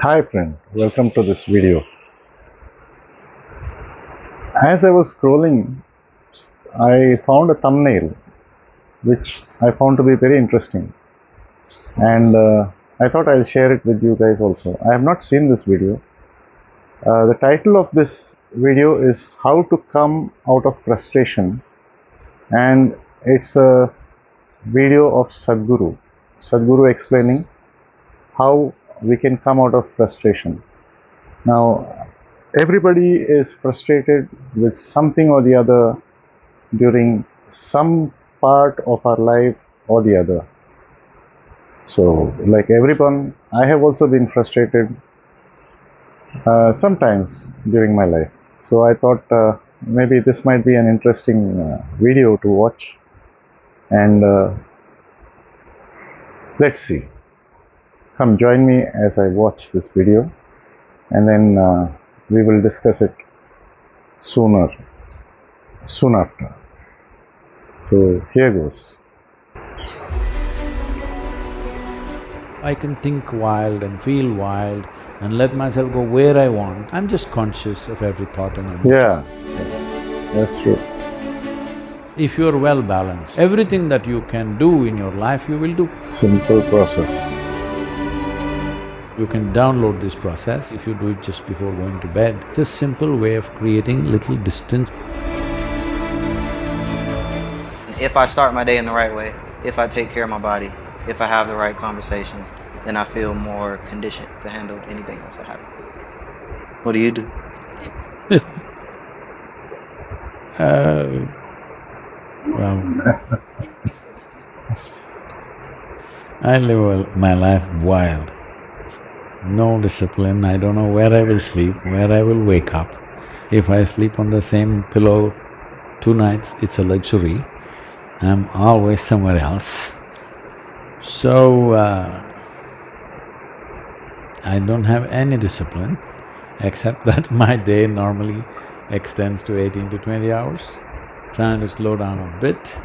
Hi friend, welcome to this video. As I was scrolling, I found a thumbnail which I found to be very interesting, and I thought I'll share it with you guys also. I have not seen this video. The title of this video is How to Come Out of Frustration, and it's a video of Sadhguru. Sadhguru explaining how we can come out of frustration. Now, everybody is frustrated with something or the other during some part of our life or the other. So, like everyone, I have also been frustrated sometimes during my life. So, I thought maybe this might be an interesting video to watch, and let's see. Come join me as I watch this video, and then we will discuss it soon after. So, here goes. I can think wild and feel wild and let myself go where I want. I'm just conscious of every thought and emotion. Yeah, that's true. If you're well balanced, everything that you can do in your life, you will do. Simple process. You can download this process if you do it just before going to bed. It's a simple way of creating little distance. If I start my day in the right way, if I take care of my body, if I have the right conversations, then I feel more conditioned to handle anything else that happens. What do you do? Well, I live my life wild. No discipline, I don't know where I will sleep, where I will wake up. If I sleep on the same pillow 2 nights, it's a luxury. I'm always somewhere else. So, I don't have any discipline, except that my day normally extends to 18 to 20 hours, trying to slow down a bit,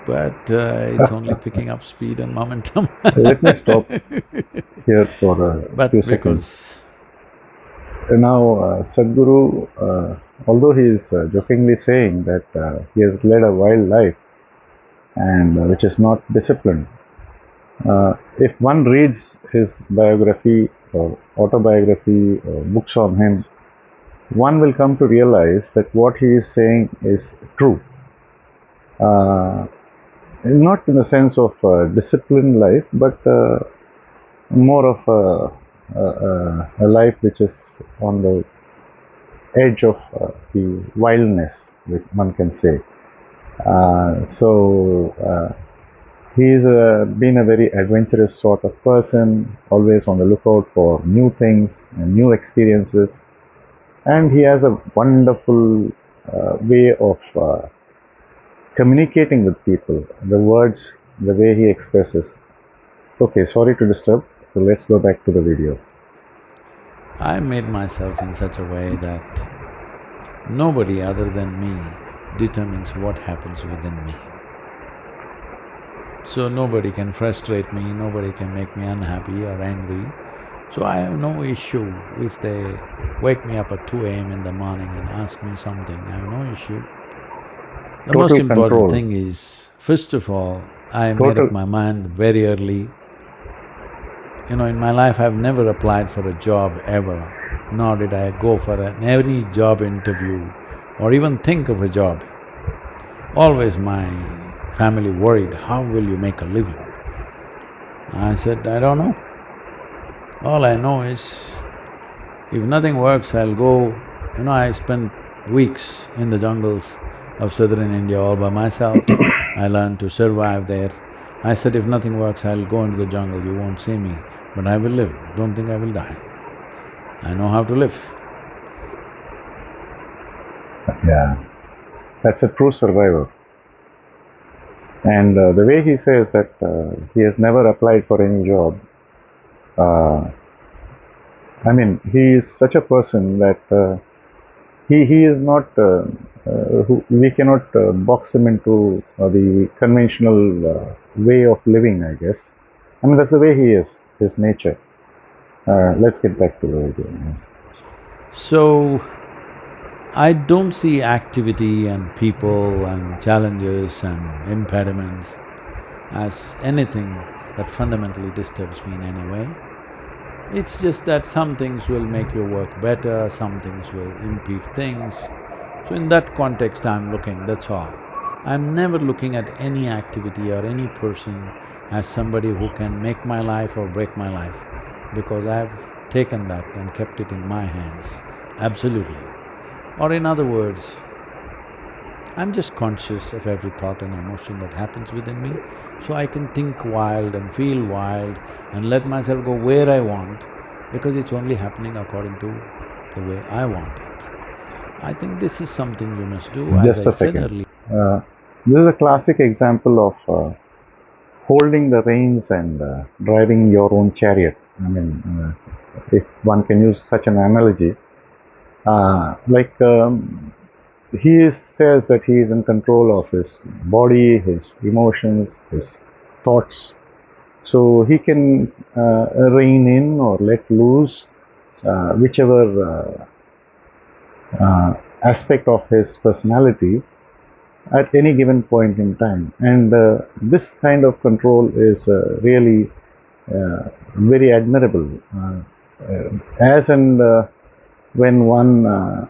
but it's only picking up speed and momentum. Let me stop here for a few seconds. Now, Sadhguru, although he is jokingly saying that he has led a wild life and which is not disciplined, if one reads his biography or autobiography or books on him, one will come to realize that what he is saying is true. Not in the sense of disciplined life, but more of a life which is on the edge of the wildness, which one can say. He's been a very adventurous sort of person, always on the lookout for new things and new experiences, and he has a wonderful way of communicating with people, the words, the way he expresses. Okay, sorry to disturb, so let's go back to the video. I made myself in such a way that nobody other than me determines what happens within me. So nobody can frustrate me, nobody can make me unhappy or angry. So I have no issue if they wake me up at 2 a.m. in the morning and ask me something, I have no issue. The Total most important control. thing is, first of all, I made up my mind very early. You know, in my life I've never applied for a job ever, nor did I go for any job interview or even think of a job. Always my family worried, how will you make a living? I said, I don't know. All I know is, if nothing works, I'll go… You know, I spent weeks in the jungles of southern India all by myself. I learned to survive there. I said, if nothing works, I'll go into the jungle, you won't see me, but I will live. Don't think I will die. I know how to live. Yeah, that's a true survivor. And the way he says that he has never applied for any job, I mean, he is such a person that he is not… we cannot box him into the conventional way of living, I guess. I mean, that's the way he is, his nature. Let's get back to the video. So, I don't see activity and people and challenges and impediments as anything that fundamentally disturbs me in any way. It's just that some things will make your work better, some things will impede things. So in that context I'm looking, that's all. I'm never looking at any activity or any person as somebody who can make my life or break my life, because I've taken that and kept it in my hands, absolutely. Or in other words, I'm just conscious of every thought and emotion that happens within me, so I can think wild and feel wild and let myself go where I want, because it's only happening according to the way I want it. I think this is something you must do, as Just I a said second. earlier. This is a classic example of holding the reins and driving your own chariot. I mean, if one can use such an analogy, he says that he is in control of his body, his emotions, his thoughts. So he can rein in or let loose whichever aspect of his personality at any given point in time. And this kind of control is really very admirable. As and when one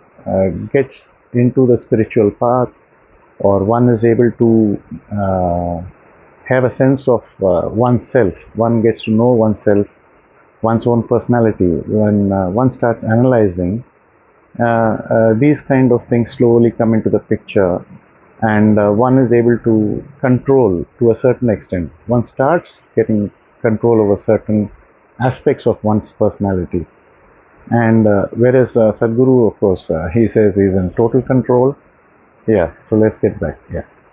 gets into the spiritual path, or one is able to have a sense of oneself, one gets to know oneself, one's own personality, when one starts analyzing, these kind of things slowly come into the picture, and one is able to control to a certain extent. One starts getting control over certain aspects of one's personality. And whereas Sadhguru, of course, he says he's in total control. Yeah, so let's get back.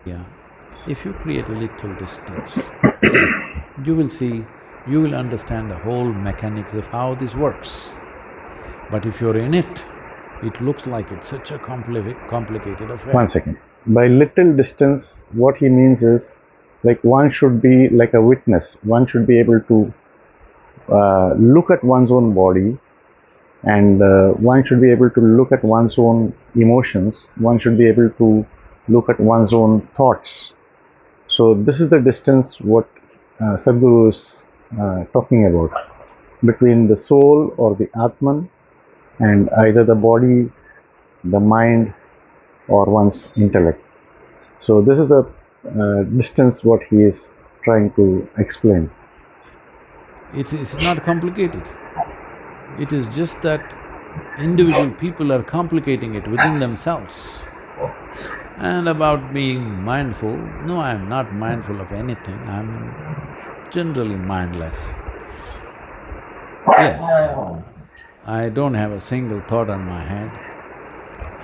Yeah, if you create a little distance, you will see, you will understand the whole mechanics of how this works. But if you're in it, it looks like it's such a complicated affair. 1 second. By little distance, what he means is, like, one should be like a witness. One should be able to look at one's own body, and one should be able to look at one's own emotions. One should be able to look at one's own thoughts. So this is the distance what Sadhguru is talking about, between the soul or the Atman and either the body, the mind, or one's intellect. So this is the distance what he is trying to explain. It's not complicated. It is just that individual people are complicating it within themselves. And about being mindful, no, I'm not mindful of anything, I'm generally mindless. Yes, I don't have a single thought on my head.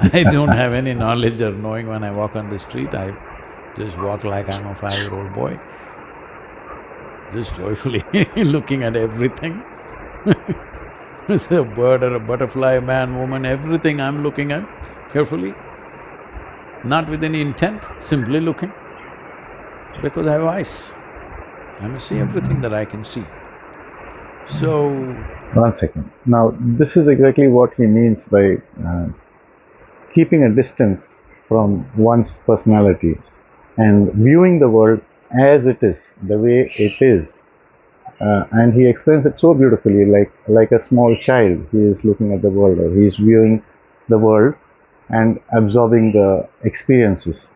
I don't have any knowledge or knowing when I walk on the street, I just walk like I'm a 5-year-old boy, just joyfully looking at everything. It's a bird or a butterfly, a man, woman, everything I'm looking at carefully, not with any intent, simply looking, because I have eyes. I must see everything that I can see. So… 1 second. Now, this is exactly what he means by keeping a distance from one's personality and viewing the world as it is, the way it is. And he explains it so beautifully, like a small child. He is looking at the world, or he is viewing the world and absorbing the experiences,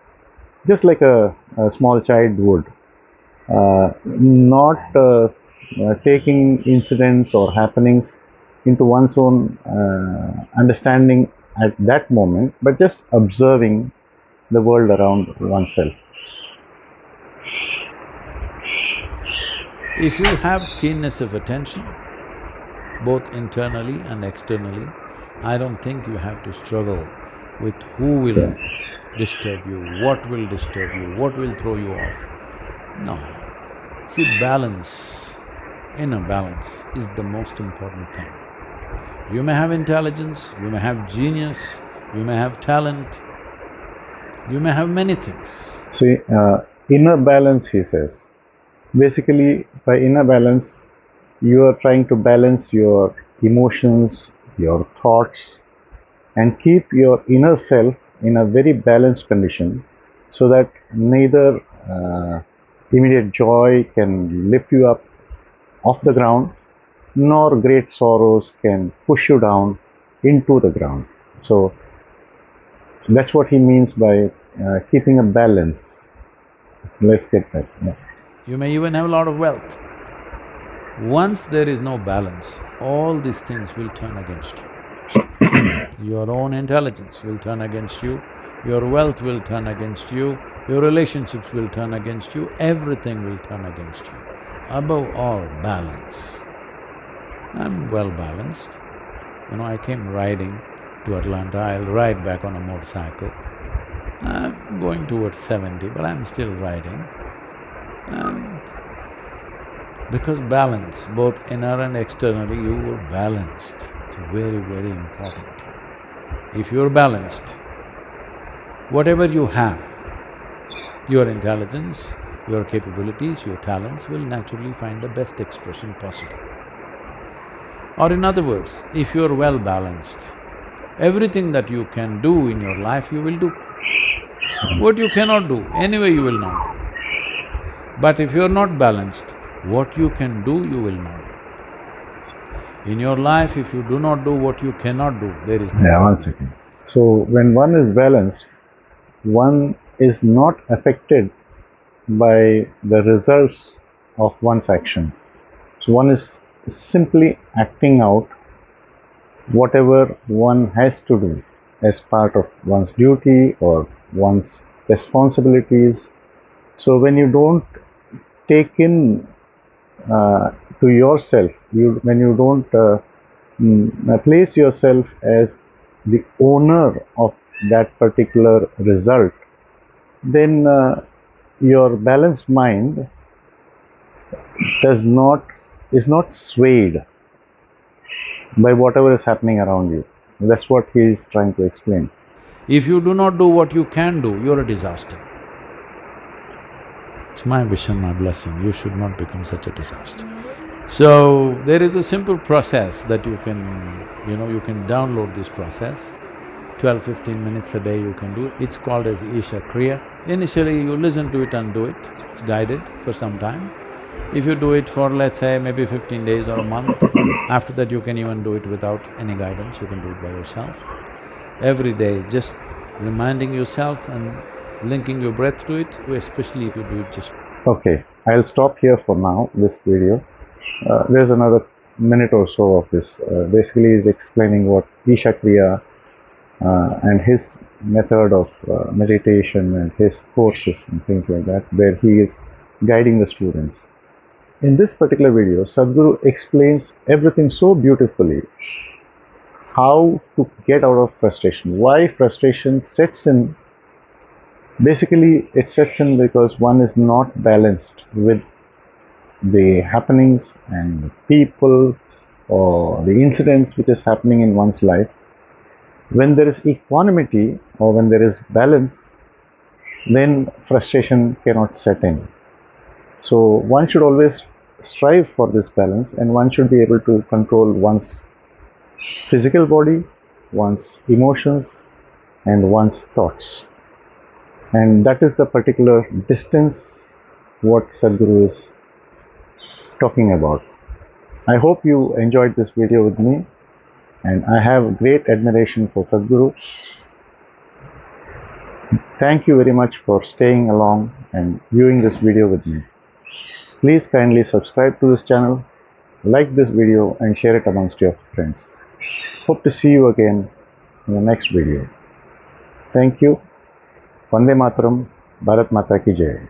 just like a small child would, not taking incidents or happenings into one's own understanding at that moment, but just observing the world around oneself. if you have keenness of attention, both internally and externally, I don't think you have to struggle with who will disturb you, what will disturb you, what will throw you off. No. See, balance, inner balance is the most important thing. You may have intelligence, you may have genius, you may have talent, you may have many things. See, inner balance, he says. Basically, by inner balance, you are trying to balance your emotions, your thoughts, and keep your inner self in a very balanced condition so that neither immediate joy can lift you up off the ground, nor great sorrows can push you down into the ground. So that's what he means by keeping a balance. Let's get that. Yeah. You may even have a lot of wealth. Once there is no balance, all these things will turn against you. Your own intelligence will turn against you, your wealth will turn against you, your relationships will turn against you, everything will turn against you. Above all, balance. I'm well balanced. I came riding to Atlanta, I'll ride back on a motorcycle. I'm going towards 70, but I'm still riding. Because balance, both inner and externally, you are balanced. It's very, very important. If you're balanced, whatever you have, your intelligence, your capabilities, your talents will naturally find the best expression possible. Or in other words, if you're well balanced, everything that you can do in your life, you will do. What you cannot do, anyway you will not do. But if you're not balanced, what you can do, you will not do. In your life, if you do not do what you cannot do, there is no… Yeah, 1 second. So when one is balanced, one is not affected by the results of one's action. So one is simply acting out whatever one has to do as part of one's duty or one's responsibilities. So when you don't take in to yourself, when you don't place yourself as the owner of that particular result, then your balanced mind is not swayed by whatever is happening around you. That's what he is trying to explain. If you do not do what you can do, you're a disaster. It's my wish and my blessing, you should not become such a disaster. So, there is a simple process that you can download this process. 12-15 minutes a day you can do it. It's called as Isha Kriya. Initially you listen to it and do it, it's guided for some time. If you do it for, let's say, maybe 15 days or a month, after that you can even do it without any guidance, you can do it by yourself. Every day, just reminding yourself and linking your breath to it, especially if you do it just… Okay, I'll stop here for now, this video. There's another minute or so of this. Basically he's explaining what Isha Kriya and his method of meditation and his courses and things like that, where he is guiding the students. In this particular video, Sadhguru explains everything so beautifully. How to get out of frustration, why frustration sets in. Basically, it sets in because one is not balanced with the happenings and the people or the incidents which is happening in one's life. When there is equanimity or when there is balance, then frustration cannot set in. So one should always strive for this balance, and one should be able to control one's physical body, one's emotions, and one's thoughts. And that is the particular distance what Sadhguru is talking about. I hope you enjoyed this video with me, and I have great admiration for Sadhguru. Thank you very much for staying along and viewing this video with me. Please kindly subscribe to this channel, like this video and share it amongst your friends. Hope to see you again in the next video. Thank you. Vande Mataram. Bharat Mata Ki Jai.